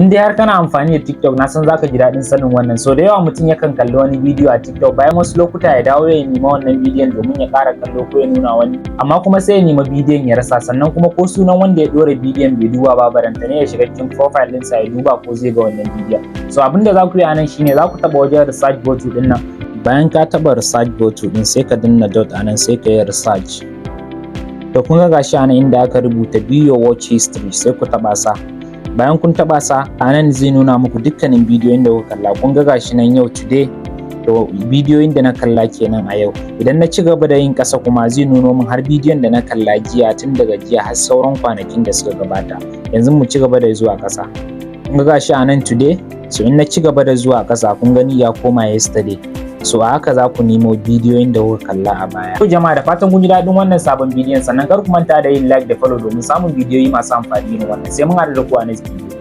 In dai har kana amfani da TikTok na san zaka ji daɗin sanin wannan. So da yawa mutum yakan kalli wani bidiyo a TikTok bayan wasu lokuta ya dawo ya nima wannan bidiyon domin ya ƙara kallo ko ya nuna wani, amma kuma sai ya nima bidiyon ya rasa, sannan kuma ko sunan wanda ya ɗora bidiyon bai duba ba, barantane ya shiga cikin profile ɗinsa ya duba ko zai ga wannan bidiyon. So abin da za ku yi a nan shine za ku taɓa wajen research button ɗin nan. Bayan ka taɓa research button ɗin sai ka danna dot a nan sai ka yi research. To kun ga gashi a nan inda aka rubuta view your watch history sai ku taɓa sa. Bayan kun taɓa sa a nan zai nuna muku dukkanin bidiyoyin da kuka kalla. Kun ga gashi nan yau today, to bidiyoyin da na kalla kenan a yau. Idan na ci gaba da yin ƙasa kuma zai nuno min har bidiyon da na kalla jiya, tun daga jiya har sauran kwanakin da suka gabata. Yanzu mu ci gaba da zuwa ƙasa. Kun ga gashi a nan today, so in na ci gaba da zuwa ƙasa kun gani ya koma yesterday. So a haka za ku nemo bidiyoyin da kuka kalla a baya. To jama'a da fatan kun ji daɗin wannan sabon bidiyon, sannan kar ku manta da yin like da follow domin samun bidiyoyi masu amfani irin wannan. Sai mun haɗu da ku a next video.